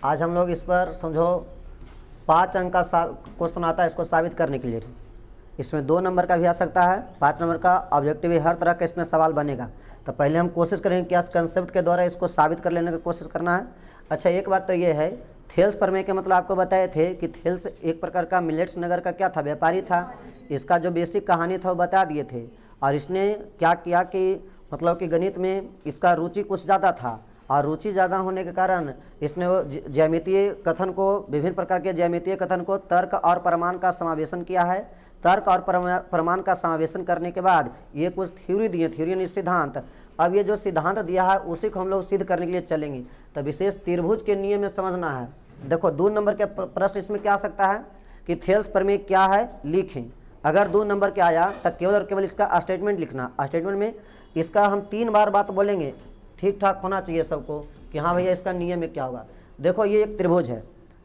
आज हम लोग इस पर समझो 5 अंक का क्वेश्चन आता है इसको साबित करने के लिए। इसमें 2 नंबर का भी आ सकता है, 5 नंबर का ऑब्जेक्टिव, हर तरह का इसमें सवाल बनेगा। तो पहले हम कोशिश करेंगे कि इस कंसेप्ट के द्वारा इसको साबित कर लेने की कोशिश करना है। अच्छा, एक बात तो ये है, थेल्स प्रमेय के मतलब आपको बताए थे कि थेल्स एक प्रकार का मिलेट्स नगर का क्या था, व्यापारी था। इसका जो बेसिक कहानी था वो बता दिए थे। और इसने क्या किया कि मतलब कि गणित में इसका रुचि कुछ ज़्यादा था, और रुचि ज़्यादा होने के कारण इसने वो ज्यामितीय कथन को, विभिन्न प्रकार के ज्यामितीय कथन को तर्क और प्रमाण का समावेशन किया है। तर्क और प्रमाण का समावेशन करने के बाद ये कुछ थ्योरी दिए, थ्योरी यानी सिद्धांत। अब ये जो सिद्धांत दिया है उसी को हम लोग सिद्ध करने के लिए चलेंगे। तो विशेष त्रिभुज के नियम में समझना है। देखो 2 नंबर के प्रश्न इसमें क्या आ सकता है कि थेल्स प्रमेय क्या है लिखें। अगर 2 नंबर के आया तो केवल और केवल इसका स्टेटमेंट लिखना। स्टेटमेंट में इसका हम 3 बार बात बोलेंगे, ठीक ठाक होना चाहिए सबको कि हाँ भैया इसका नियम में क्या होगा। देखो ये एक त्रिभुज है,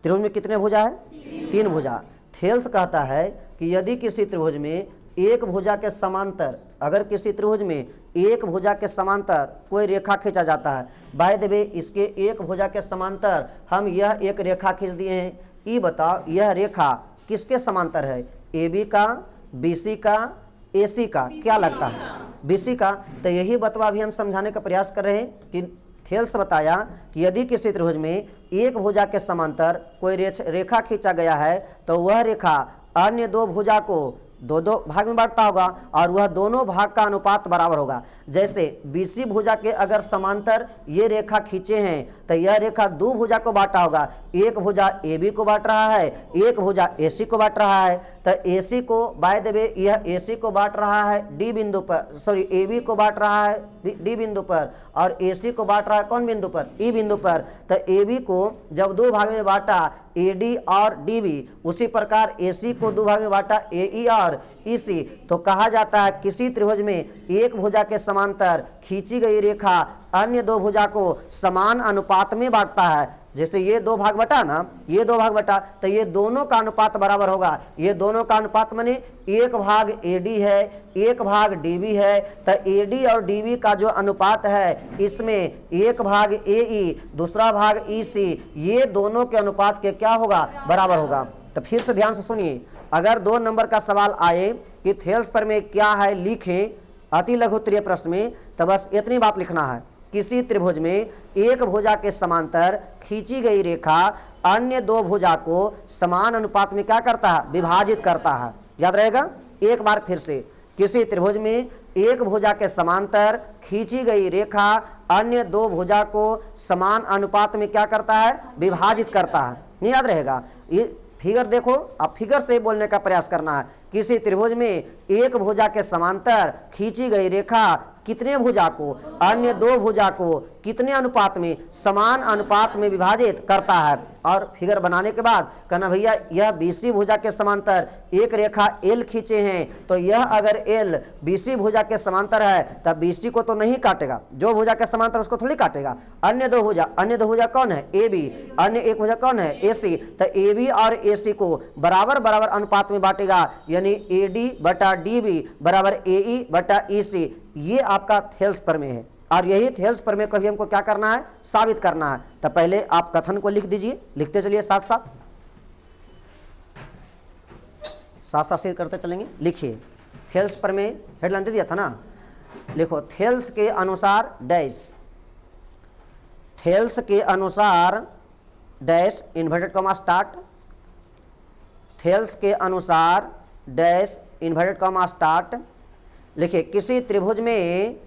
त्रिभुज में कितने भुजा है? 3 भुजा। थेल्स कहता है कि यदि किसी त्रिभुज में एक भुजा के समांतर, अगर किसी त्रिभुज में एक भुजा के समांतर कोई रेखा खींचा जाता है, बाय द वे इसके एक भुजा के समांतर हम यह एक रेखा खींच दिए हैं। ये बताओ यह रेखा किसके समांतर है? AB का, BC का, AC का? क्या लगता है? BC का। तो यही बतवा भी हम समझाने का प्रयास कर रहे हैं कि थेल्स बताया कि यदि किसी त्रिभुज में एक भुजा के समांतर कोई रेखा खींचा गया है तो वह रेखा अन्य 2 भुजा को 2-2 भाग में बांटता होगा और वह दोनों भाग का अनुपात बराबर होगा। जैसे BC भुजा के अगर समांतर ये रेखा खींचे हैं तो यह रेखा 2 भुजा को बांटा होगा। एक भुजा AB को बांट रहा है, एक भुजा AC को बांट रहा है। तो AC को बाय द वे यह AC को बांट रहा है D बिंदु पर, सॉरी AB को बांट रहा है D बिंदु पर, और AC को बांट रहा है कौन बिंदु पर? E बिंदु पर। तो AB को जब 2 भाग में बांटा AD और DB, उसी प्रकार AC को 2 भाग में बांटा AE और EC। तो कहा जाता है किसी त्रिभुज में एक भुजा के समांतर खींची गई रेखा अन्य 2 भुजा को समान अनुपात में बांटता है। जैसे ये 2 भाग बटा ना, ये 2 भाग बटा, तो ये दोनों का अनुपात बराबर होगा। ये दोनों का अनुपात माने 1 भाग AD है, 1 भाग DB है। तो AD और DB का जो अनुपात है इसमें 1 भाग AE, दूसरा भाग EC, ये दोनों के अनुपात के क्या होगा? बराबर होगा। तो फिर से ध्यान से सुनिए, अगर 2 नंबर का सवाल आए कि थेल्स प्रमेय क्या है लिखें अति लघु उत्तरीय प्रश्न में, तो बस इतनी बात लिखना है, किसी त्रिभुज में एक भुजा के समांतर खींची गई रेखा अन्य 2 भुजा को समान अनुपात में क्या करता है? विभाजित करता है। याद रहेगा? एक बार फिर से, किसी त्रिभुज में एक भुजा के समांतर खींची गई रेखा अन्य 2 भुजा को समान अनुपात में क्या करता है? विभाजित करता है। नहीं याद रहेगा? ये फिगर देखो, अब फिगर से बोलने का प्रयास करना है। किसी त्रिभुज में एक भुजा के समांतर खींची गई रेखा कितने भुजा को? अन्य 2 भुजा को कितने अनुपात में? समान अनुपात में विभाजित करता है। और फिगर बनाने के बाद कहना भैया यह BC भुजा के समांतर एक रेखा L खींचे हैं, तो यह अगर L BC भुजा के समांतर है तब BC को तो नहीं काटेगा, जो भुजा के समांतर उसको थोड़ी काटेगा। अन्य 2 भुजा, अन्य 2 भुजा कौन है? AB, अन्य एक भुजा कौन है? AC। तो AB और AC को बराबर बराबर अनुपात में बांटेगा, यानी AD बटा DB बराबर AE बटा EC। ये आपका थेल्स प्रमेय है, और यही थेल्स प्रमेय को भी हमको क्या करना है? साबित करना है। तो पहले आप कथन को लिख दीजिए, लिखते चलिए साथ साथ सिद्ध करते चलेंगे। लिखिए, थेल्स प्रमेय हेडलाइन दे दिया था ना, लिखो थेल्स के अनुसार डैश, थेल्स के अनुसार dash inverted comma start, Thales के अनुसार डैश इन्वर्टेड कॉमा स्टार्ट। लिखिए, किसी त्रिभुज में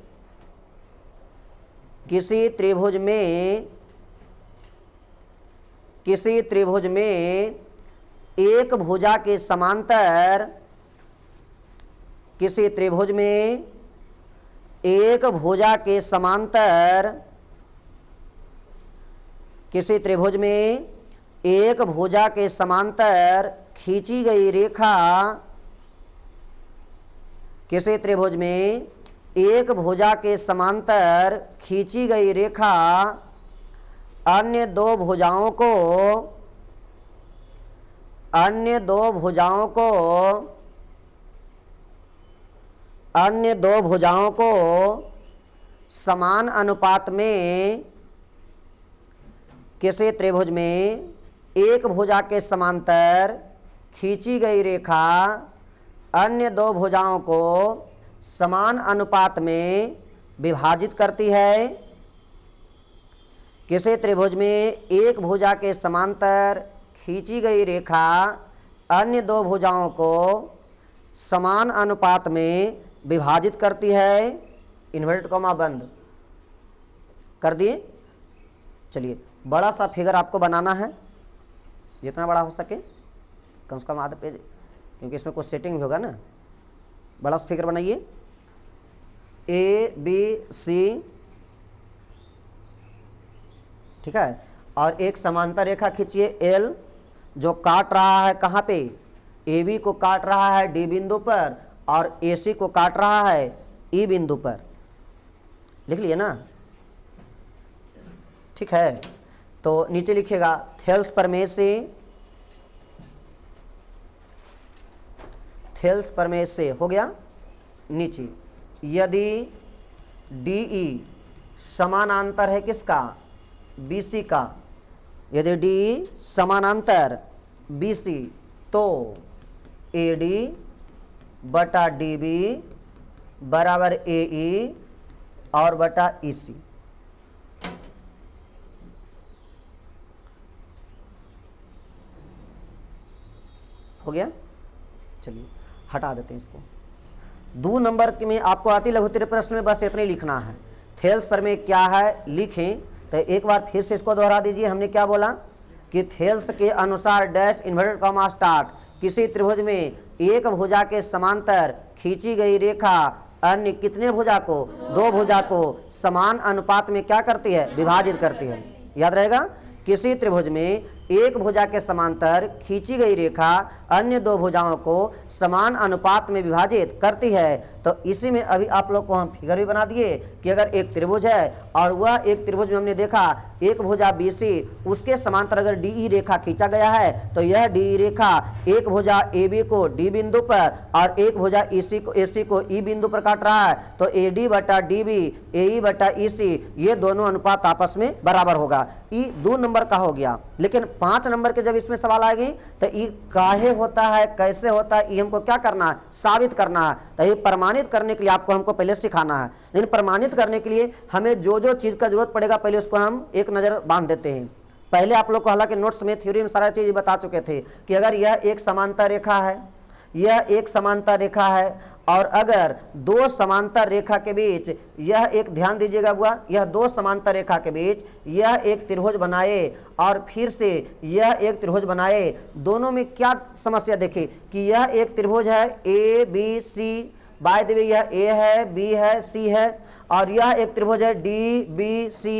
एक भुजा के समांतर, किसी त्रिभुज में एक भुजा के समांतर, किसी त्रिभुज में एक भुजा के समांतर खींची गई रेखा, किसी त्रिभुज में एक भुजा के समांतर खींची गई रेखा अन्य 2 भुजाओं को, अन्य 2 भुजाओं को, अन्य 2 भुजाओं को समान अनुपात में किसी त्रिभुज में एक भुजा के समांतर खींची गई रेखा अन्य दो भुजाओं को समान अनुपात में विभाजित करती है। किसी त्रिभुज में एक भुजा के समांतर खींची गई रेखा अन्य दो भुजाओं को समान अनुपात में विभाजित करती है। इन्वर्टेड कॉमा बंद कर दिए। चलिए बड़ा सा फिगर आपको बनाना है, जितना बड़ा हो सके, कम से कम आधा पेज, क्योंकि इसमें कुछ सेटिंग भी होगा ना। बड़ा सा फिगर बनाइए। ए बी सी, ठीक है, और एक समांतर रेखा खींचिए एल, जो काट रहा है कहाँ पे, ए बी को काट रहा है डी बिंदु पर और ए सी को काट रहा है ई बिंदु पर। लिख लिए ना, ठीक है। तो नीचे लिखिएगा थेल्स प्रमेय से हो गया। नीचे यदि DE समानांतर है किसका, BC का, यदि DE समानांतर BC तो AD बटा DB बराबर AE और बटा EC। हो गया। चलिए हटा देते हैं इसको। 2 नंबर में आपको आती लघुत्तरीय प्रश्न में बस इतना ही लिखना है। थेल्स प्रमेय क्या है लिखें, तो एक बार फिर से इसको दोहरा दीजिए। हमने क्या बोला कि थेल्स के अनुसार डैश इन्वर्टेड कॉमा स्टार्ट, किसी त्रिभुज में एक भुजा के समांतर खींची गई रेखा अन्य कितने भुजा को, 2 भुजा को समान अनुपात में क्या करती है, विभाजित करती है। याद रहेगा, किसी त्रिभुज में एक भुजा के समांतर खींची गई रेखा अन्य 2 भुजाओं को समान अनुपात में विभाजित करती है। तो इसी में अभी आप लोग को हम फिगर भी बना दिए कि अगर एक त्रिभुज है और वह एक त्रिभुज में हमने देखा एक भुजा BC, उसके समांतर अगर DE रेखा खींचा गया है तो यह DE रेखा एक भुजा AB को D बिंदु पर और एक भुजा AC को E बिंदु पर काट रहा है। तो AD बटा DB AE बटा EC ये दोनों अनुपात आपस में बराबर होगा। ई 2 नंबर का हो गया। लेकिन 5 नंबर के जब इसमें सवाल आएगी तो ये काहे होता है, कैसे होता है, ये हमको क्या करना है, साबित करना है। तो ये प्रमाणित करने के लिए आपको हमको पहले सिखाना है। लेकिन प्रमाणित करने के लिए हमें जो जो चीज़ का जरूरत पड़ेगा पहले उसको हम एक नज़र बांध देते हैं। पहले आप लोग को हालांकि नोट्स में थ्योरी में सारा चीज़ बता चुके थे कि अगर यह एक समांतर रेखा है, यह एक समांतर रेखा है और अगर 2 समांतर रेखा के बीच यह एक, ध्यान दीजिएगा बुआ, यह 2 समांतर रेखा के बीच यह एक त्रिभुज बनाए और फिर से यह एक त्रिभुज बनाए। दोनों में क्या समस्या देखिए कि यह एक त्रिभुज है ABC, बाय द वे यह A है, B है, C है और यह एक त्रिभुज है DBC।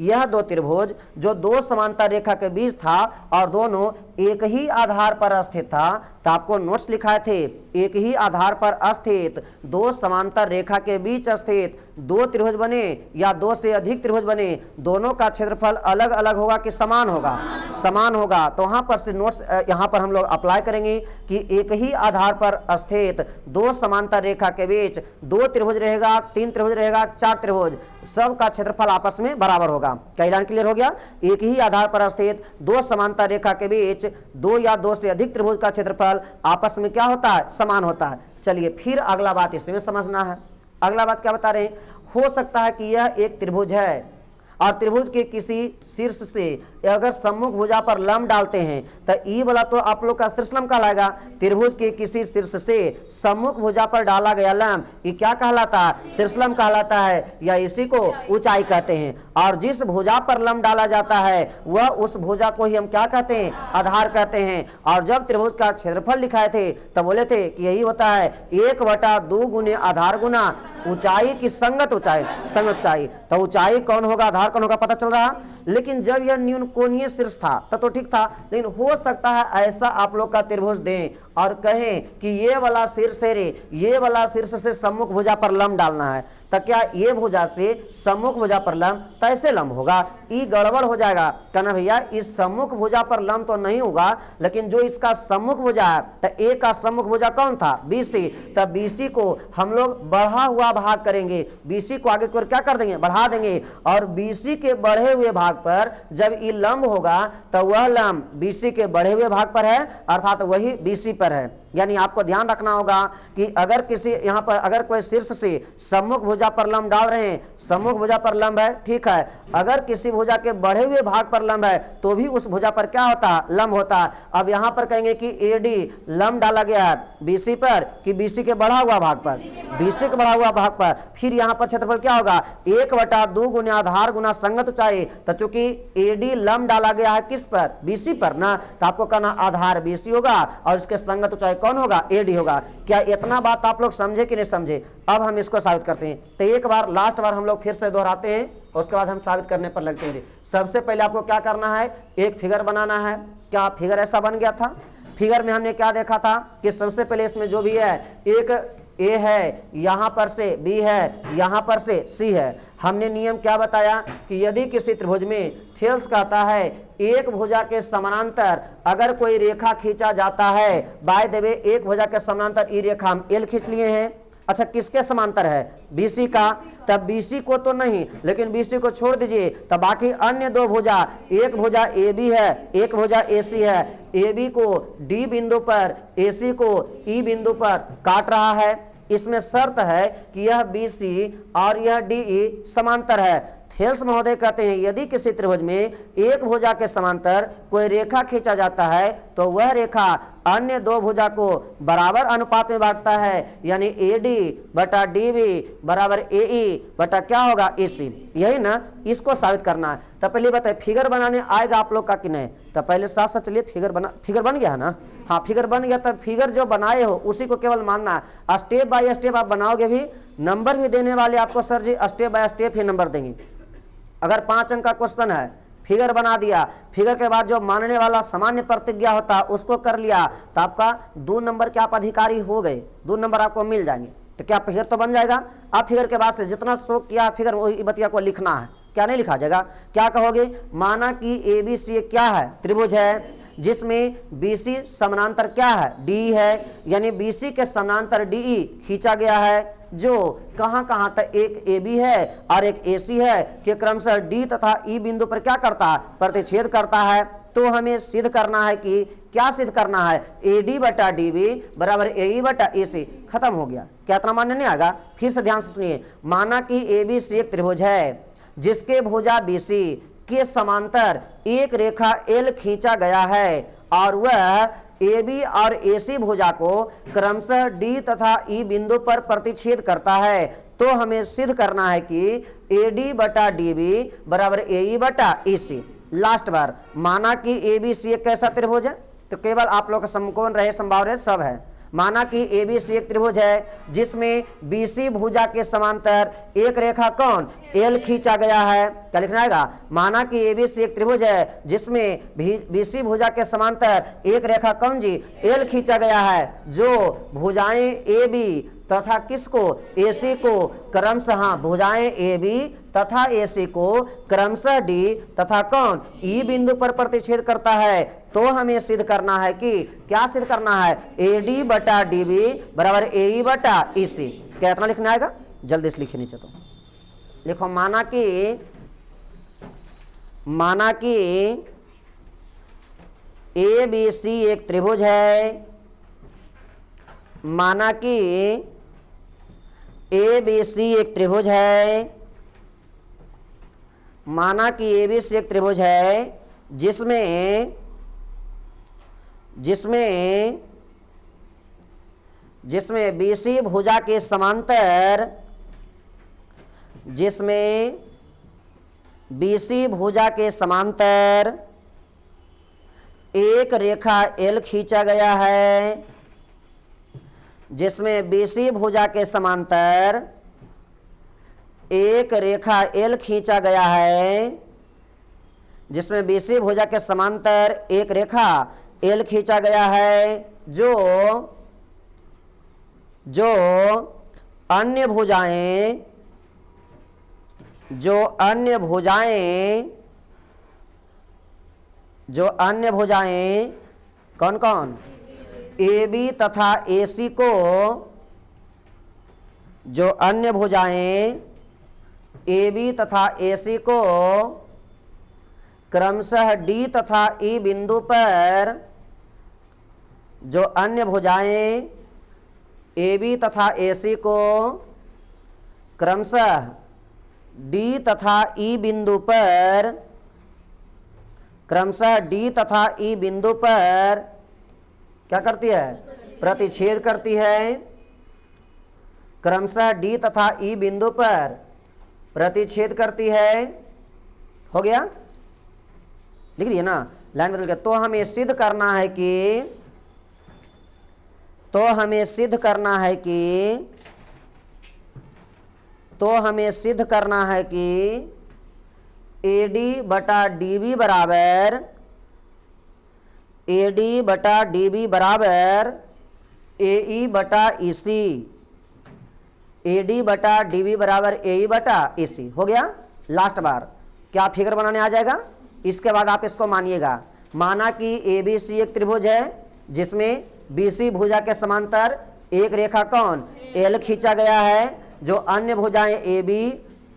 यह 2 त्रिभुज जो 2 समांतर रेखा के बीच था और दोनों एक ही आधार पर स्थित था। तो आपको नोट्स लिखाए थे एक ही आधार पर स्थित 2 समांतर रेखा के बीच स्थित 2 त्रिभुज बने या 2 से अधिक त्रिभुज बने, दोनों का क्षेत्रफल अलग अलग होगा कि समान होगा, समान होगा। तो वहां पर से नोट्स यहाँ पर हम लोग अप्लाई करेंगे कि एक ही आधार पर स्थित 2 समांतर रेखा के बीच 2 त्रिभुज रहेगा, 3 त्रिभुज रहेगा, 4 त्रिभुज, सब का क्षेत्रफल आपस में बराबर होगा। क्या लाइन क्लियर हो गया? एक ही आधार पर स्थित 2 समांतर रेखा के बीच 2 या 2 से अधिक त्रिभुज का क्षेत्रफल आपस में क्या होता है, समान होता है। चलिए फिर अगला बात इसमें समझना है। अगला बात क्या बता रहे हैं, हो सकता है कि यह एक त्रिभुज है और त्रिभुज के किसी शीर्ष से अगर सम्मुख भुजा पर लंब डालते हैं तो ई वाला तो आप लोग का शीर्षलंब कहलाएगा। त्रिभुज के किसी शीर्ष से सम्मुख भुजा पर डाला गया लंब ये क्या कहलाता है, शीर्षलंब कहलाता है या इसी को ऊंचाई कहते हैं। और जिस भुजा पर लंब डाला जाता है वह उस भुजा को ही हम क्या कहते हैं, आधार कहते हैं। और जब त्रिभुज का क्षेत्रफल लिखाए थे तो बोले थे कि यही होता है 1/2 गुने आधार गुना ऊंचाई की संगत ऊंचाई, संगत ऊंचाई। तो ऊंचाई कौन होगा, आधार कौन होगा, पता चल रहा। लेकिन जब यह न्यून कोणीय शीर्ष था तो ठीक था। लेकिन हो सकता है ऐसा आप लोग का त्रिभुज दें और कहें कि ये वाला शीर्ष है रे, ये वाला शीर्ष से सम्मुख भुजा पर लंब डालना है, तो क्या ये भुजा से सम्मुख भुजा पर लंब कैसे लंब होगा? ये गड़बड़ हो जाएगा। कहना भैया इस सम्मुख भुजा पर लंब तो नहीं होगा, लेकिन जो इसका सम्मुख भुजा है, तो ए का सम्मुख भुजा कौन था? BC। तब BC को हम लोग बढ़ा हुआ भाग करेंगे, BC को आगे की ओर क्या कर देंगे? बढ़ा देंगे, और BC के बढ़े हुए भाग पर जब ये लंब होगा तो वह लंब BC के बढ़े हुए भाग पर है, अर्थात वही BC पर है। यानी आपको ध्यान रखना होगा कि अगर किसी यहाँ पर अगर कोई शीर्ष से सम्मुख भुजा पर लंब डाल रहे हैं, सम्मुख भुजा पर लंब है, ठीक है, अगर किसी भुजा के बढ़े हुए भाग पर लंब है तो भी उस भुजा पर क्या होता है? लंब होता है। अब यहाँ पर कहेंगे कि AD लंब डाला गया है BC पर कि BC के बढ़ा हुआ भाग पर? BC के बढ़ा हुआ भाग पर। फिर यहाँ पर क्षेत्रफल क्या होगा? 1/2 गुना आधार गुना संगत ऊंचाई। तो चूंकि AD लंब डाला गया है किस पर? BC पर ना, तो आपको कहना आधार BC होगा और इसके संगत ऊंचाई कौन होगा? AD होगा। क्या इतना बात आप लोग समझे कि नहीं समझे? अब हम इसको साबित करते हैं। तो एक बार लास्ट बार हम लोग फिर से दोहराते हैं, उसके बाद हम साबित करने पर लगते हैं। सबसे पहले आपको क्या करना है? एक फिगर बनाना है। क्या फिगर ऐसा बन गया था? फिगर में हमने क्या देखा था कि सबसे पहले इसमें जो भी है, एक A है, यहाँ पर से B है, यहाँ पर से C है। हमने नियम क्या बताया कि यदि किसी त्रिभुज में थेल्स कहता है एक भुजा के समानांतर अगर कोई रेखा खींचा जाता है, बाय द वे एक भुजा के समानांतर ये रेखा हम L खींच लिए हैं। अच्छा, किसके समांतर है? BC का। तब BC को तो नहीं, लेकिन BC को छोड़ दीजिए, तब बाकी अन्य दो भुजा, एक भुजा AB है, एक भुजा AC है। AB को D बिंदु पर, AC को E बिंदु पर काट रहा है। इसमें शर्त है कि यह BC और यह DE समांतर है। थेल्स महोदय कहते हैं यदि किसी त्रिभुज में एक भुजा के समांतर कोई रेखा खींचा जाता है तो वह रेखा अन्य दो भुजा को बराबर अनुपात में बांटता है, यानी AD बटा DB बराबर AE बटा क्या होगा? AC। यही ना, इसको साबित करना है। तो पहले बताए फिगर बनाने आएगा आप लोग का कि नहीं? तो पहले साथ साथ चलिए फिगर बन गया है ना? हाँ, फिगर बन गया। तब फिगर जो बनाए हो उसी को केवल मानना है। स्टेप बाय स्टेप आप बनाओगे भी, नंबर भी देने वाले आपको sir ji step by step ही नंबर देंगे। अगर 5 अंक का क्वेश्चन है, फिगर बना दिया, फिगर के बाद जो मानने वाला सामान्य प्रतिज्ञा होता है उसको कर लिया, तो आपका 2 नंबर के आप अधिकारी हो गए, 2 नंबर आपको मिल जाएंगे। तो क्या फिगर तो बन जाएगा। अब फिगर के बाद से जितना शौक किया फिगर वही बतिया को लिखना है। क्या नहीं लिखा जाएगा? क्या कहोगे? माना कि ABC क्या है? त्रिभुज है, जिसमें BC समानांतर क्या है? DE है, यानी BC के समानांतर DE खींचा गया है, जो कहां कहां तक एक AB है और एक AC है कि क्रमशः D तथा E बिंदु पर क्या करता है? प्रतिच्छेद करता है। तो हमें सिद्ध करना है कि क्या सिद्ध करना है? AD बटा DB बराबर AE बटा AC। खत्म हो गया। क्या इतना मान्य नहीं आएगा? फिर से ध्यान से सुनिए। माना कि ABC एक त्रिभुज है जिसके भुजा BC के समांतर एक रेखा L खींचा गया है और वह AB और AC भुजा को क्रमशः D तथा E बिंदु पर प्रतिच्छेद करता है। तो हमें सिद्ध करना है कि AD बटा DB बराबर AE बटा AC। लास्ट बार, माना कि ABC एक कैसा त्रिभुज है? तो केवल आप लोग का समकोण रहे, संभाव रहे, सब है। माना कि ABC एक त्रिभुज है जिसमें BC भुजा के समांतर एक रेखा कौन? L खींचा गया है। क्या लिखना आएगा? माना कि ABC एक त्रिभुज है जिसमें BC भुजा के समांतर एक रेखा कौन जी? L खींचा गया है, जो भुजाएं AB तथा किसको? AC को क्रमशः भुजाएं AB तथा AC को क्रमशः D तथा कौन? E बिंदु पर प्रतिच्छेद करता है। तो हमें सिद्ध करना है कि क्या सिद्ध करना है? AD बटा DB बराबर AE बटा EC। क्या इतना लिखना आएगा? जल्दी से लिखिए नीचे। तो लिखो, माना कि ABC एक त्रिभुज है। माना कि ABC एक त्रिभुज है। माना कि ABC एक त्रिभुज है जिसमें BC भुजा के समांतर एक रेखा L खींचा गया है, जिसमें BC भुजा के समांतर एक रेखा L खींचा गया है, जिसमें BC भुजा के समांतर एक रेखा L खींचा गया है। जो जो अन्य भुजाएं जो अन्य भुजाएं कौन कौन ए बी तथा ए सी को, जो अन्य भुजाएं ए बी तथा ए सी को क्रमशः डी तथा ई बिंदु पर, जो अन्य भुजाएं ए बी तथा ए सी को क्रमशः डी तथा ई बिंदु पर, क्रमशः डी तथा ई बिंदु पर क्या करती है, प्रतिच्छेद करती है। क्रमशः डी तथा ई बिंदु पर प्रतिच्छेद करती है। हो गया, लिख दिए ना, लाइन बदल गया। तो हमें सिद्ध करना है कि AD बटा DB बराबर AE बटा EC, AD बटा DB बराबर AE बटा EC। हो गया। लास्ट बार क्या फिगर बनाने आ जाएगा, इसके बाद आप इसको मानिएगा। माना कि ABC एक त्रिभुज है जिसमें BC भुजा के समांतर एक रेखा कौन L खींचा गया है, जो अन्य भुजाएं AB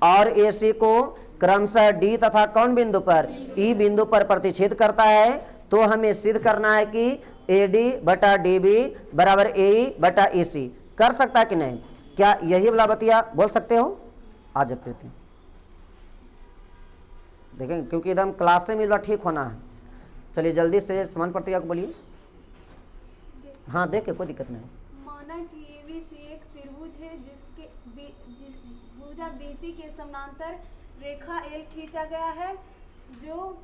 और AC को क्रमशः D तथा कौन बिंदु पर E बिंदु पर प्रतिच्छेद करता है। तो हमें सिद्ध करना है कि AD बटा DB बराबर AE बटा EC। कर सकता है कि नहीं, क्या यही वाला बतिया बोल सकते हो? आज प्रीति देखेंगे, क्योंकि एकदम क्लास से मिलवा ठीक होना है। चलिए जल्दी से समान प्रतिक्रिया को बोलिए। हाँ देख के कोई दिक्कत नहीं। माना कि ABC एक त्रिभुज है जिसके भुजा BC के समानांतर रेखा L खींचा गया है, जो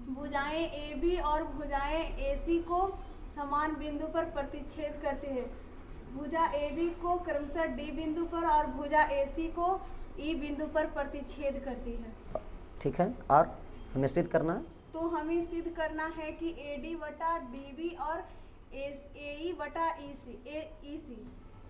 भुजाएं AB और भुजाएं AC को समान बिंदु पर प्रतिच्छेद करती है। भुजा AB को क्रमशः D बिंदु पर और भुजा AC को E बिंदु पर प्रतिच्छेद करती है। ठीक है, और हमें सिद्ध करना है। तो हमें सिद्ध करना है कि AD बटा DB और AE बटा EC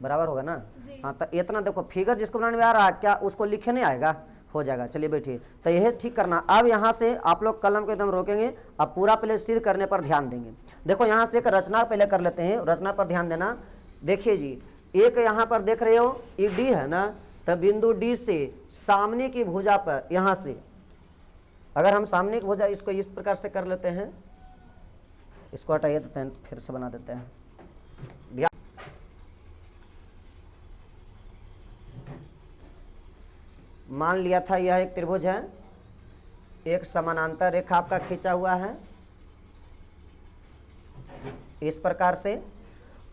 बराबर होगा ना। जी। हाँ, तो इतना देखो फिगर जिसको बनाने में आ रहा है, क्या उसको लिखे नहीं आएगा? हो जाएगा। चलिए बैठिए, तो यह ठीक करना। अब यहाँ से आप लोग कलम को एकदम रोकेंगे, अब पूरा पहले सिद्ध करने पर ध्यान देंगे। देखो यहाँ से एक रचना पहले कर लेते हैं, रचना पर ध्यान देना। देखिए जी, एक यहाँ पर देख रहे हो ये D है ना, तो बिंदु D से सामने की भुजा पर, यहाँ से अगर हम सामने की भुजा इसको इस प्रकार से कर लेते हैं, इसको हटाइए देते हैं, फिर से बना देते हैं। मान लिया था यह एक त्रिभुज है, एक समानांतर रेखा आपका खींचा हुआ है इस प्रकार से,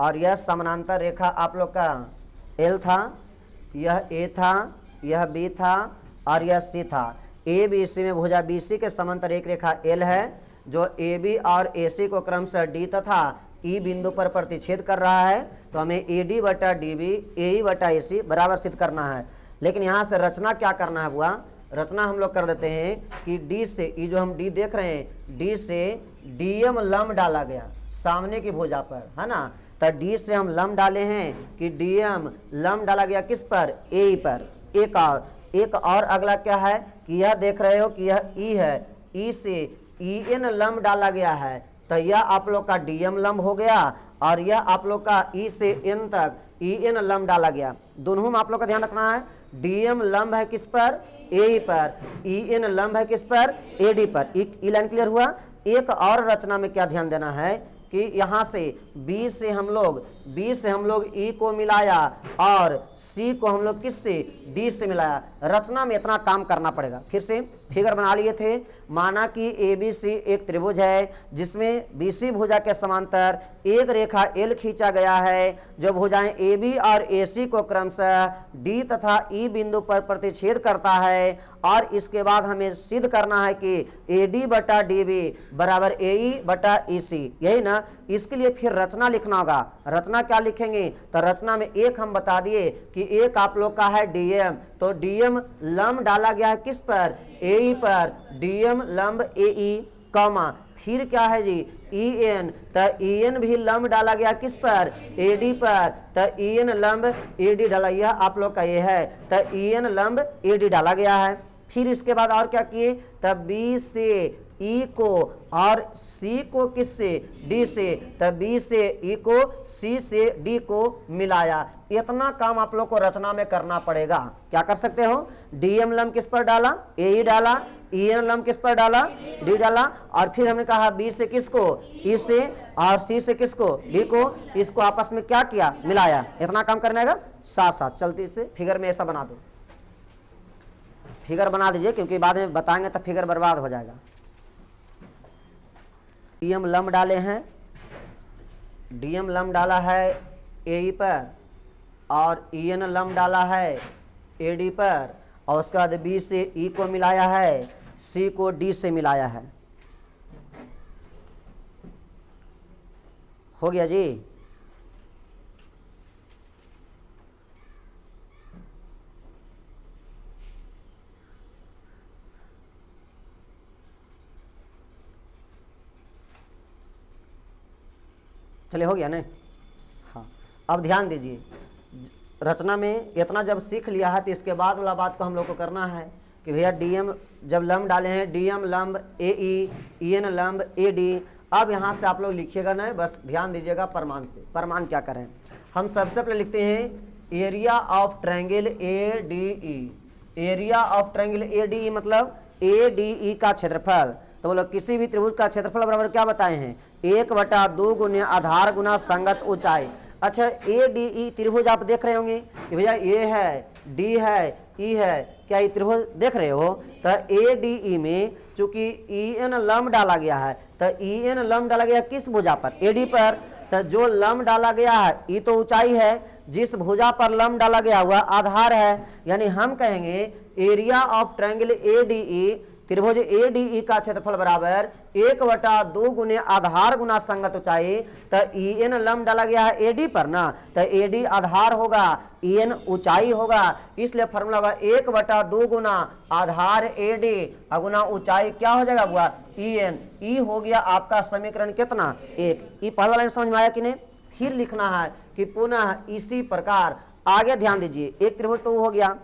और यह समानांतर रेखा आप लोग का L था, यह A था, यह B था और यह C था। ABC में भुजा BC के समांतर एक रेखा L है, जो AB और AC को क्रमशः D तथा E बिंदु पर प्रतिच्छेद कर रहा है। तो हमें AD बटा DB AE बटा AC बराबर सिद्ध करना है। लेकिन यहाँ से रचना क्या करना है बुआ, रचना हम लोग कर देते हैं कि D से, ये जो हम D देख रहे हैं, D से DM लंब डाला गया सामने की भुजा पर, है ना। तो D से हम लंब डाले हैं कि DM लंब डाला गया किस पर, A पर। एक और अगला क्या है कि यह देख रहे हो कि यह E है, E से EN लंब डाला गया है, तो यह आप लोग का DM लंब हो गया, और यह आप लोग का E से N तक EN लंब डाला गया। दोनों में आप लोग का ध्यान रखना है, DM लंब है किस पर, AE पर, EN लंब है किस पर, AD पर। ई लाइन क्लियर हुआ। एक और रचना में क्या ध्यान देना है कि यहाँ से B से हम लोग E को मिलाया और C को हम लोग किस से, D से मिलाया। रचना में इतना काम करना पड़ेगा। फिर से फिगर बना लिए थे। माना कि ABC एक त्रिभुज है जिसमें BC भुजा के समांतर एक रेखा L खींचा गया है, जो भुजाएं AB और AC को क्रमशः D तथा E बिंदु पर प्रतिच्छेद करता है। और इसके बाद हमें सिद्ध करना है कि AD बटा DB बराबर AE बटा EC, यही ना। इसके लिए फिर रचना लिखना होगा। रचना क्या लिखेंगे, तो रचना में एक हम बता दिए कि एक आप लोग का है DM, तो DM लंब डाला गया है किस पर, AE पर, DM लंब AE, कॉमा फिर क्या है जी ई एन, तो ई एन भी लंब डाला गया किस पर, ए डी पर, तो ई एन लंब ए डी डाला, यह आप लोग का ये है, तो ई एन लंब ए डी डाला गया है। फिर इसके बाद और क्या किए, तब बी से ई को और सी को किससे, डी से, तब बी से ई को सी से डी को मिलाया। इतना काम आप लोग को रचना में करना पड़ेगा। क्या कर सकते हो, डीएम लंब किस पर डाला, ए डाला, ई एन लंब किस पर डाला, डी डाला, और फिर हमने कहा बी से किसको, ई से, और सी से किसको, डी को, इसको आपस में क्या किया, मिलाया। इतना काम करना है। साथ साथ चलती से फिगर में ऐसा बना दो, फिगर बना दीजिए, क्योंकि बाद में बताएंगे तो फिगर बर्बाद हो जाएगा। डीएम लंब डाले हैं, डीएम लंब डाला है ए पर, और ई एन लंब डाला है ए डी पर, और उसके बाद बी से ई को मिलाया है, सी को डी से मिलाया है। हो गया जी। चलिए हो गया ना। हाँ, अब ध्यान दीजिए, रचना में इतना जब सीख लिया है तो इसके बाद वाला बात को हम लोग को करना है कि भैया डीएम जब लंब डाले हैं, डीएम लंब ए ई एन लंब ए डी। अब यहाँ से आप लोग लिखिएगा ना, बस ध्यान दीजिएगा प्रमाण से। प्रमाण क्या करें, हम सबसे पहले लिखते हैं area of triangle A D E. Area of triangle A D ई मतलब ए डी ई का क्षेत्रफल। तो बोलो किसी भी त्रिभुज का क्षेत्रफल बराबर क्या बताए हैं, 1/2 गुना आधार गुना संगत ऊंचाई। अच्छा, ए डी ई त्रिभुज आप देख रहे होंगे कि भैया ए है, डी है, ई है, क्या ये त्रिभुज देख रहे हो। तो ए डी ई में चूंकि ई एन लंब डाला गया है, तो ई एन लंब डाला गया किस भुजा पर, ए डी पर। तो जो लंब डाला गया है ई तो ऊंचाई है, जिस भुजा पर लंब डाला गया हुआ आधार है। यानी हम कहेंगे area of triangle A D ई, त्रिभुज ए डी ई का क्षेत्रफल बराबर 1/2 गुने आधार गुना संगत ऊंचाई। तो ई एन लंब डाला गया है ए डी पर ना, तो ए डी आधार होगा, ई एन ऊंचाई होगा, इसलिए फॉर्मूला होगा 1/2 गुना आधार ए डी गुना ऊंचाई क्या हो जाएगा हुआ ई एन। ई हो गया आपका समीकरण कितना, 1। ई पहला लाइन समझ में आया कि नहीं। फिर लिखना है कि पुनः इसी प्रकार आगे ध्यान दीजिए, एक त्रिभुज तो हो गया।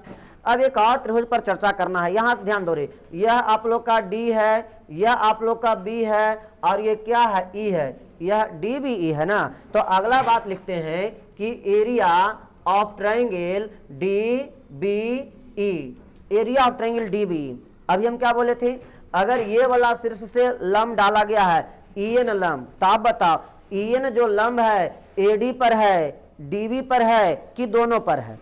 अब एक और त्रिभुज पर चर्चा करना है। यहाँ से ध्यान दो रे, यह आप लोग का डी है, यह आप लोग का बी है, और ये क्या है, ई है, यह डी बी ई है ना। तो अगला बात लिखते हैं कि area of triangle D B E, area of triangle D B. अभी हम क्या बोले थे, अगर ये वाला शीर्ष से लंब डाला गया है ई एन लंब, तो आप बताओ ई एन जो लंब है ए डी पर है, डी बी पर है कि दोनों पर है।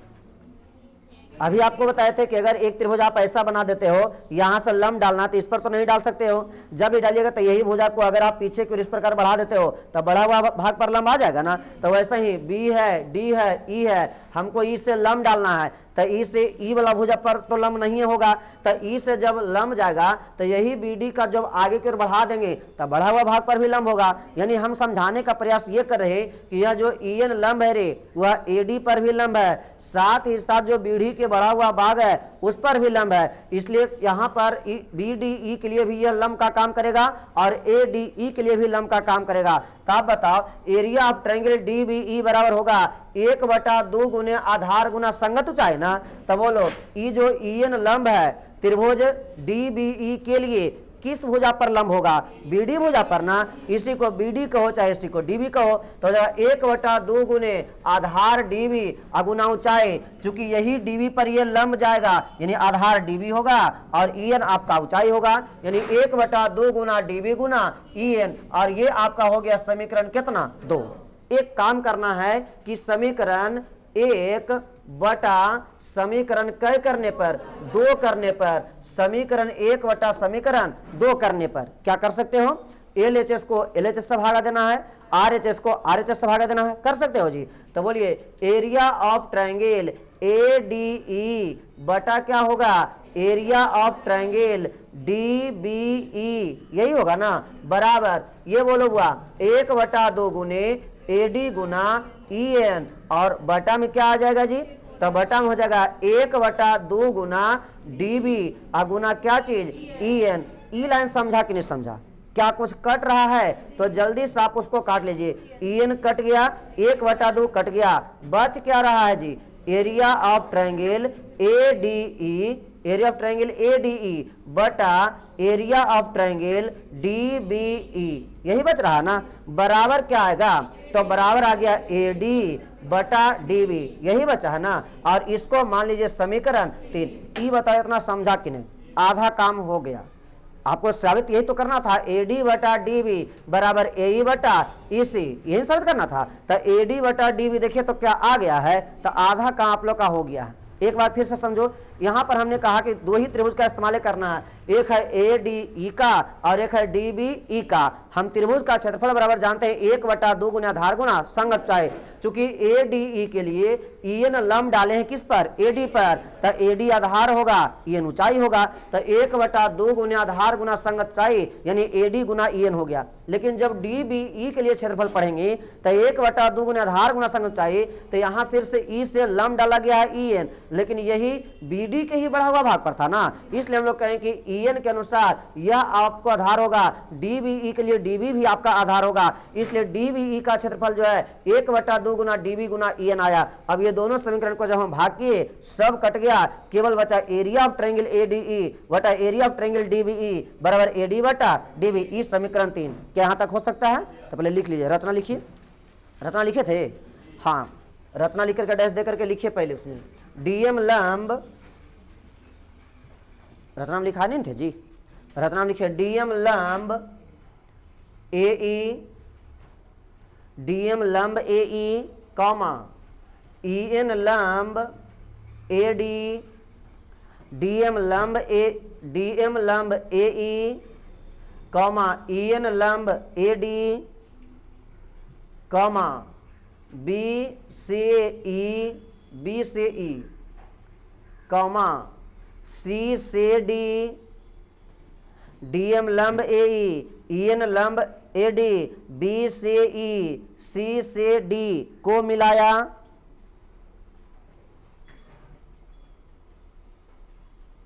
अभी आपको बताए थे कि अगर एक त्रिभुज आप ऐसा बना देते हो, यहां से लंब डालना, तो इस पर तो नहीं डाल सकते हो। जब भी डालिएगा तो यही भुजा को अगर आप पीछे की ओर इस प्रकार बढ़ा देते हो तो बढ़ा हुआ भाग पर लंब आ जाएगा ना। तो वैसे ही बी है, डी है, ई है, हमको ई से लंब डालना है, तो ई से ई वाला भुजा पर तो लंब नहीं होगा। तो ई से जब लंब जाएगा तो यही बी डी का जब आगे की ओर बढ़ा देंगे तो बढ़ा हुआ भाग पर भी लंब होगा। यानी हम समझाने का प्रयास ये कर रहे हैं कि यह जो ई एन लंब है रे, वह ए डी पर भी लंब है, साथ ही साथ जो बी डी के बढ़ा हुआ भाग है उस पर भी लंब है। इसलिए यहाँ पर बी डी ई के लिए भी यह लंब का काम करेगा और ए डी ई के लिए भी लंब का काम करेगा। तो आप बताओ area of triangle D B E बराबर होगा 1/2 गुने आधार गुना संगत ऊंचाई ना। तो बोलो ई जो ई एन लंब है त्रिभुज डी बी ई के लिए किस भुजा पर लंब होगा, बी डी भुजा पर ना। इसी को बी डी कहो चाहे इसी को डी बी कहो, तो 1/2 गुने आधार डी बी अगुना ऊंचाई। चूंकि यही डी बी पर ये लंब जाएगा यानी आधार डी बी होगा और ई एन आपका ऊंचाई होगा, यानी 1/2 गुना डी बी गुना ई एन। और ये आपका हो गया समीकरण कितना, 2। एक काम करना है कि समीकरण 1 बटा समीकरण कै करने पर, 2 करने पर, समीकरण 1 बटा समीकरण 2 करने पर क्या कर सकते हो, एल एच एस को एल एच एस से भागा देना है, आर एच एस को आर एच एस से भागा देना है। कर सकते हो जी। तो बोलिए area of triangle A D E बटा क्या होगा, area of triangle D B E, यही होगा ना, बराबर ये बोलो हुआ 1/2 गुने A D Guna E N, और बटा में क्या आ जाएगा जी, तो बटा में हो जाएगा 1/2 गुना डी बी अगुना क्या चीज, ई एन। ई लाइन समझा कि नहीं समझा, क्या कुछ कट रहा है तो जल्दी से आप उसको काट लीजिए। EN कट गया, 1/2 कट गया, बच क्या रहा है जी, area of triangle ADE, area of triangle ADE बटा एरिया ऑफ ट्रायंगल DBE, यही बच रहा ना। बराबर क्या आएगा, तो बराबर आ गया AD बटा DB, यही बचा है ना। और इसको मान लीजिए समीकरण 3। ई बताओ इतना समझा कि नहीं, आधा काम हो गया। आपको साबित यही तो करना था, AD बटा DB बराबर AE बटा EC, यही साबित करना था। तो AD बटा DB देखिए तो क्या आ गया है, तो आधा काम आप लोग का हो गया है। एक बार फिर से समझो, यहाँ पर हमने कहा कि दो ही त्रिभुज का इस्तेमाल करना है, एक है ADE का और एक है DBE का। हम त्रिभुज का क्षेत्रफल बराबर जानते हैं 1/2 गुना आधार गुना संगत चाहे। चूंकि ADE के लिए EN लंब डाले हैं किस पर, AD पर, तो AD आधार होगा, EN ऊंचाई होगा, तो 1/2 गुना आधार गुना संगत चाहे यानी AD गुना EN हो गया। लेकिन जब DBE के लिए क्षेत्रफल पढ़ेंगे तो 1/2 गुना आधार गुना संगत चाहे, तो यहाँ सिर्फ से E से लंब डाला गया है EN, लेकिन यही BD के ही बढ़ा हुआ भाग पर था ना, इसलिए हम लोग कहें कि EN के अनुसार यह आपको आधार होगा, DBE के लिए DB भी आपका आधार होगा, इसलिए DBE का क्षेत्रफल जो है 1/2 गुना DB गुना EN आया। अब ये दोनों समीकरण को जब हम भाग किए सब कट गया, केवल बचा एरिया ऑफ ट्रायंगल ADE बटा एरिया ऑफ ट्रायंगल DBE बराबर AD बटा DB, ई समीकरण 3। क्या यहाँ तक हो सकता है, तो पहले लिख लीजिए, रचना लिखिए। रचना लिखे थे, हाँ रचना लिख करके डैश दे करके लिखिए पहले उसमें DM लंब, रचना में लिखा नहीं थे जी, रचना में लिखिए DM लंब AE, DM लंब AE कॉमा EN लंब AD, DM लंब AE कॉमा EN लंब AD कॉमा B से E कॉमा C से D, DM लंब AE, EN लंब AD, B से E, C से D को मिलाया,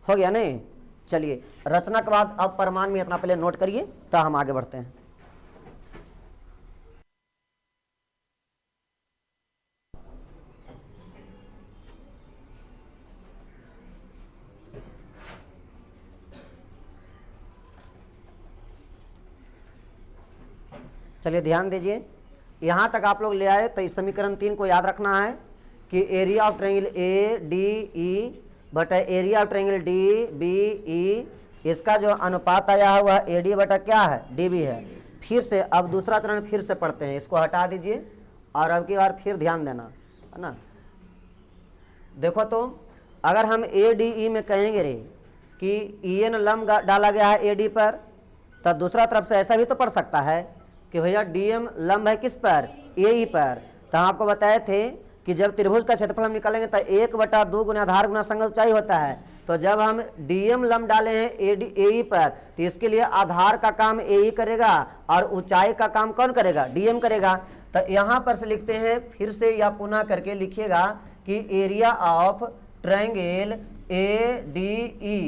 हो गया नहीं। चलिए रचना के बाद अब प्रमाण में इतना पहले नोट करिए, तो हम आगे बढ़ते हैं। चलिए ध्यान दीजिए, यहाँ तक आप लोग ले आए तो इस समीकरण 3 को याद रखना है कि एरिया ऑफ ट्रायंगल ADE बटा एरिया ऑफ ट्रायंगल DBE, इसका जो अनुपात आया है वह AD बटा क्या है, DB है। फिर से अब दूसरा चरण फिर से पढ़ते हैं, इसको हटा दीजिए और अब की बार फिर ध्यान देना है ना। देखो तो अगर हम ADE में कहेंगे रे कि EN लंब डाला गया है AD पर, तो दूसरा तरफ से ऐसा भी तो पढ़ सकता है कि भैया DM लंब है किस पर, AE पर। तो हम आपको बताए थे कि जब त्रिभुज का क्षेत्रफल हम निकालेंगे तो 1/2 गुना आधार गुना संगत ऊंचाई होता है। तो जब हम DM लंब डाले हैं AE पर, तो इसके लिए आधार का काम AE करेगा और ऊंचाई का काम कौन करेगा, DM करेगा। तो यहाँ पर से लिखते हैं, फिर से या पुनः करके लिखिएगा कि area of triangle ADE,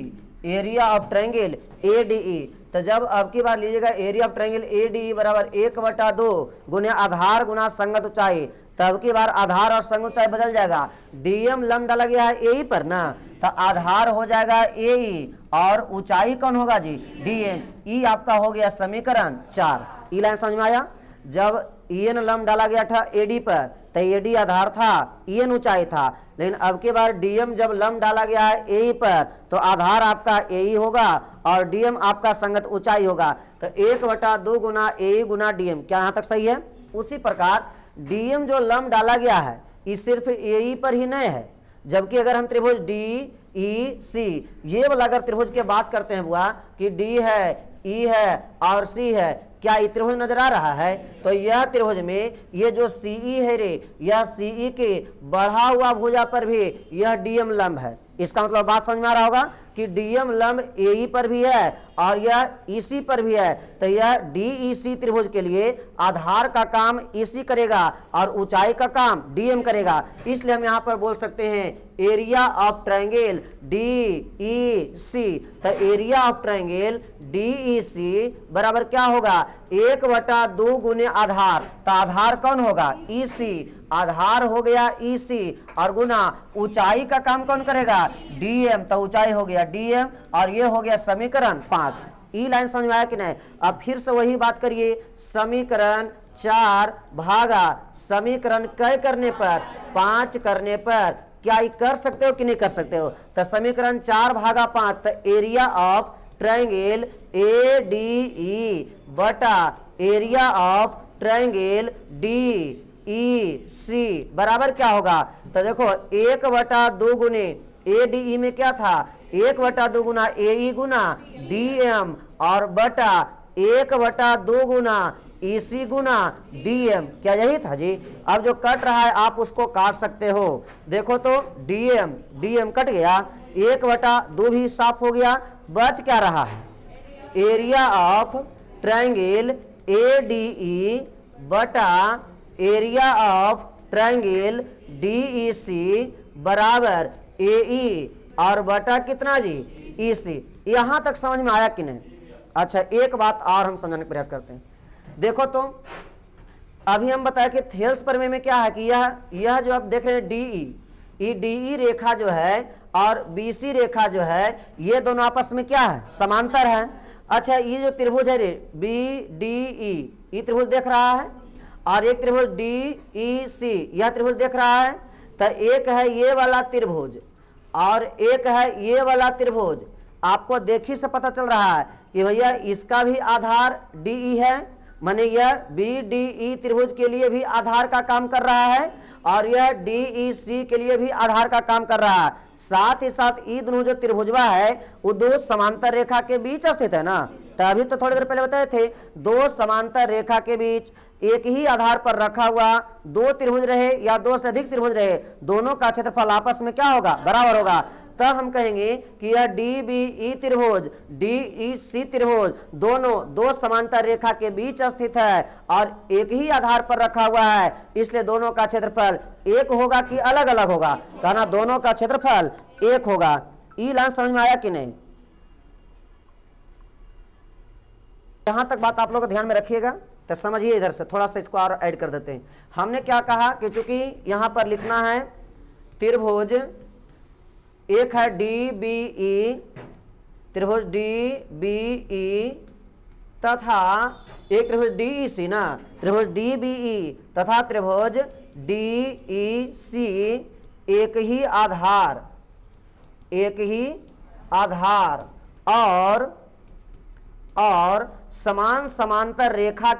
area of triangle ADE। तो जब अब की बार लीजिएगा एरिया ऑफ ट्रायंगल ADE बराबर 1/2 गुना आधार गुना संगत ऊंचाई, तब की बार आधार और संगत ऊंचाई बदल जाएगा। DM लंब डाला गया है AE पर ना, तो आधार हो जाएगा AE और ऊंचाई कौन होगा जी, DM। ई आपका हो गया समीकरण 4। ई लाइन समझ में आया। जब EN लंब डाला गया था AD पर, तो AD आधार था, EN ऊंचाई था। लेकिन अब की बार DM जब लंब डाला गया है AE पर, तो आधार आपका AE होगा और DM आपका संगत ऊंचाई होगा। तो 1/2 गुना AE गुना DM, क्या यहाँ तक सही है। उसी प्रकार DM जो लंब डाला गया है ये सिर्फ AE पर ही नहीं है, जबकि अगर हम त्रिभुज DEC ये वाला अगर त्रिभुज की बात करते हैं बुआ कि D है, E है और C है, क्या ये त्रिभुज नजर आ रहा है। तो यह त्रिभुज में ये जो CE है रे, यह CE के बढ़ा हुआ भुजा पर भी यह DM लंब है। इसका मतलब बात समझ में आ रहा होगा कि DM लंब AE पर भी है और यह ईसी पर भी है, तो यह डीईसी त्रिभुज के लिए आधार का काम ईसी करेगा और ऊंचाई का काम डीएम करेगा। इसलिए हम यहाँ पर बोल सकते हैं एरिया ऑफ ट्रायंगल डीईसी। तो एरिया ऑफ ट्रायंगल डीईसी बराबर क्या होगा, 1/2 गुने आधार। तो आधार कौन होगा, ईसी। आधार हो गया ईसी और गुना ऊंचाई का काम कौन करेगा, डीएम। तो ऊंचाई हो गया डीएम और ये हो गया समीकरण 5। ई लाइन समझ में आया कि नहीं। अब फिर से वही बात करिए, समीकरण 4 भागा समीकरण कै करने पर, 5 करने पर क्या ये कर सकते हो कि नहीं कर सकते हो। तो समीकरण 4 भागा 5, तो एरिया ऑफ ट्रायंगल एडीई बटा एरिया ऑफ ट्रायंगल डीईसी बराबर क्या होगा। तो देखो 1/2 गुने एडीई में क्या था, 1/2 गुना एई गुना डीएम और बटा 1/2 गुना ईसी गुना डीएम। क्या यही था जी। अब जो कट रहा है आप उसको काट सकते हो। देखो तो डीएम कट गया, 1/2 भी साफ हो गया, बच क्या रहा है, एरिया ऑफ ट्रायंगल एडीई बटा एरिया ऑफ ट्रायंगल डीईसी बराबर एई और बटा कितना जी, ईसी। यहां तक समझ में आया कि नहीं। अच्छा, एक बात और हम समझने का प्रयास करते हैं। देखो तो अभी हम बताया कि थेल्स प्रमेय में क्या है कि यह जो आप देख रहे हैं डीई रेखा जो है और बीसी रेखा जो है, ये दोनों आपस में क्या है, समांतर है। अच्छा, ये जो त्रिभुज है रे बीडीई, ये त्रिभुज देख रहा है और एक त्रिभुज डीईसी, यह त्रिभुज देख रहा है। तो एक है ये वाला त्रिभुज और एक है ये वाला त्रिभुज। आपको देखी से पता चल रहा है कि भैया इसका भी आधार डीई है, माने यह बीडीई त्रिभुज के लिए भी आधार का काम कर रहा है और यह डीईसी के लिए भी आधार का काम कर रहा है। साथ ही साथ ये दोनों जो त्रिभुजवा है वो दो समांतर रेखा के बीच स्थित है ना। तो अभी तो थोड़ी देर पहले बताए थे, दो समांतर रेखा के बीच एक ही आधार पर रखा हुआ दो त्रिभुज रहे या दो से अधिक त्रिभुज रहे, दोनों का क्षेत्रफल आपस में क्या होगा, बराबर होगा। तब हम कहेंगे कि यह डीबीई त्रिभुज डीईसी त्रिभुज दोनों दो समांतर रेखा के बीच स्थित है और एक ही आधार पर रखा हुआ है, इसलिए दोनों का क्षेत्रफल एक होगा कि अलग अलग होगा, कहना दोनों का क्षेत्रफल एक होगा। ई लाइन समझ में आया कि नहीं। यहां तक बात आप लोग ध्यान में रखिएगा, तो समझिए। इधर से थोड़ा सा इसको और ऐड कर देते हैं। हमने क्या कहा कि चूंकि यहां पर लिखना है त्रिभुज, एक है डीबीई त्रिभुज डीबीई तथा एक त्रिभुज डीईसी ना, त्रिभुज डीबीई तथा त्रिभुज डीईसी एक ही आधार और समान समांतर रेखा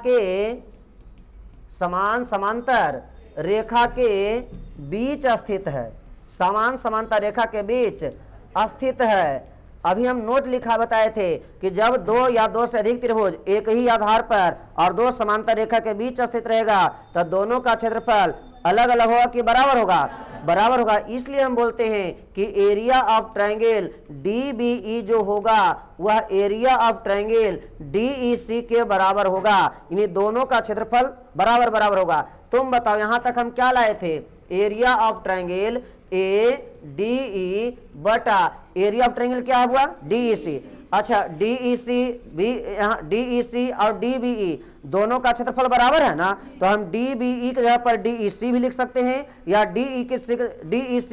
के बीच स्थित है, समान समांतर रेखा के बीच स्थित है। अभी हम नोट लिखा बताए थे कि जब दो या दो से अधिक त्रिभुज एक ही आधार पर और दो समांतर रेखा के बीच स्थित रहेगा तो दोनों का क्षेत्रफल अलग अलग होगा कि बराबर होगा, बराबर होगा। इसलिए हम बोलते हैं कि एरिया ऑफ ट्रायंगल डीबीई जो होगा वह एरिया ऑफ ट्रायंगल डीईसी के बराबर होगा, इन्हीं दोनों का क्षेत्रफल बराबर बराबर होगा। तुम बताओ यहां तक हम क्या लाए थे, area of triangle A D E बटा एरिया ऑफ ट्रायंगल क्या हुआ, डीईसी। अच्छा, डीईसी और डीबीई दोनों का क्षेत्रफल बराबर है ना, तो हम डीबीई की जगह पर डीईसी भी लिख सकते हैं या डीईसी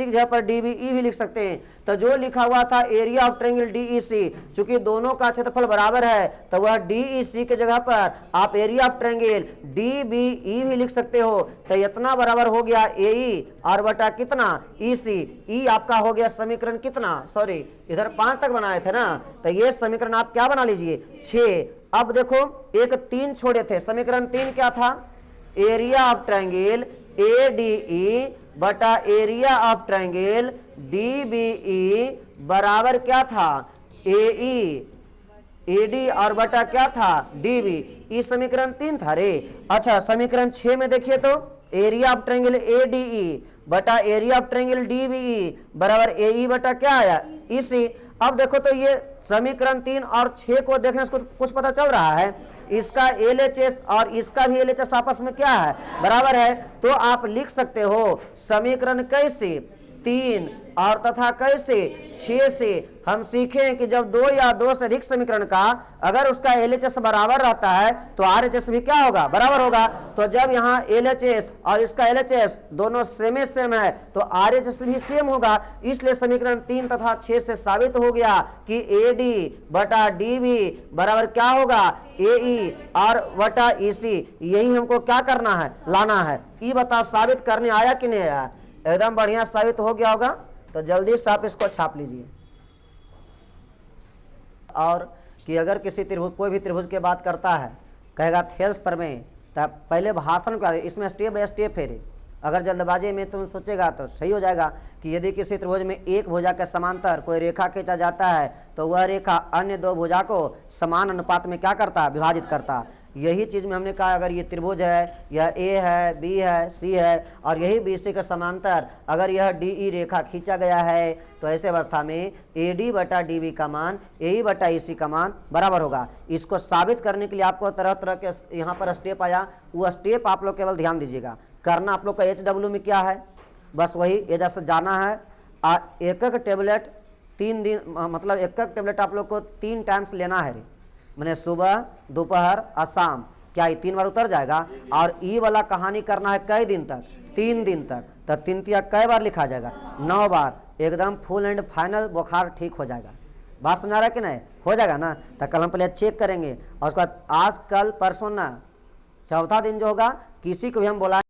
की जगह पर डीबीई भी लिख सकते हैं। तो जो लिखा हुआ था एरिया ऑफ ट्रायंगल डीईसी, चूंकि दोनों का क्षेत्रफल बराबर है तो वह डीईसी की जगह पर आप एरिया ऑफ ट्रायंगल डीबीई भी लिख सकते हो। तो इतना बराबर हो गया एई और बटा कितना, ईसी। ई आपका हो गया समीकरण कितना, सॉरी इधर 5 तक बनाए थे ना, तो ये समीकरण आप क्या बना लीजिए, 6। अब देखो एक 3 छोड़े थे, समीकरण 3 क्या था, एरिया ऑफ ट्रायंगल एडीई बटा एरिया ऑफ ट्रायंगल डीबीई बराबर क्या था, एई एडी और बटा क्या था, डीबी। ये समीकरण 3 था रे। अच्छा, समीकरण 6 में देखिए तो एरिया ऑफ ट्रायंगल एडीई बटा एरिया ऑफ ट्रायंगल डीबीई बराबर एई बटा क्या आया, ईसी। अब देखो तो ये समीकरण 3 और 6 को देखने से कुछ पता चल रहा है। इसका LHS और इसका भी LHS आपस में क्या है, बराबर है। तो आप लिख सकते हो समीकरण कैसे 3 और तथा कैसे 6 से हम सीखें कि जब 2 या 2 से अधिक समीकरण का अगर उसका LHS बराबर रहता है तो RHS भी क्या होगा, बराबर होगा। तो जब यहाँ LHS और इसका LHS दोनों सेम है तो RHS भी सेम होगा। इसलिए समीकरण 3 तथा 6 से साबित हो गया कि AD बटा DB बराबर क्या होगा, AE और बटा EC। यही हमको क्या करना है, लाना है। ये बता साबित करने आया कि नहीं आया, एकदम बढ़िया साबित हो गया होगा। तो जल्दी से आप इसको छाप लीजिए। और कि अगर किसी त्रिभुज, कोई भी त्रिभुज की बात करता है, कहेगा थेल्स प्रमेय, तब पहले भाषण का इसमें स्टेप बाय स्टेप फेरे। अगर जल्दबाजी में तुम सोचेगा तो सही हो जाएगा कि यदि किसी त्रिभुज में एक भुजा के समांतर कोई रेखा खींचा जाता है तो वह रेखा अन्य दो भुजा को समान अनुपात में क्या करता है, विभाजित करता है। यही चीज़ में हमने कहा अगर ये त्रिभुज है, यह A है, B है, C है और यही BC के समांतर अगर यह DE रेखा खींचा गया है तो ऐसे अवस्था में AD बटा DB का मान AE बटा EC का मान बराबर होगा। इसको साबित करने के लिए आपको तरह तरह के यहाँ पर स्टेप आया, वो स्टेप आप लोग केवल ध्यान दीजिएगा। करना आप लोग का HW में क्या है, बस वही एजा से जाना है। एक एक टेबलेट 3 दिन, मतलब एक एक टेबलेट आप लोग को 3 टाइम्स लेना है रे, मैंने सुबह, दोपहर और शाम। क्या ये 3 बार उतर जाएगा। और ई वाला कहानी करना है कई दिन तक, 3 दिन तक। तो 3 तिया कई बार लिखा जाएगा, 9 बार। एकदम फुल एंड फाइनल बुखार ठीक हो जाएगा। बात सुना रहा है कि नहीं, हो जाएगा ना। तो कल हम पहले चेक करेंगे और उसके बाद आज कल परसों ना चौथा दिन जो होगा किसी को भी हम बोला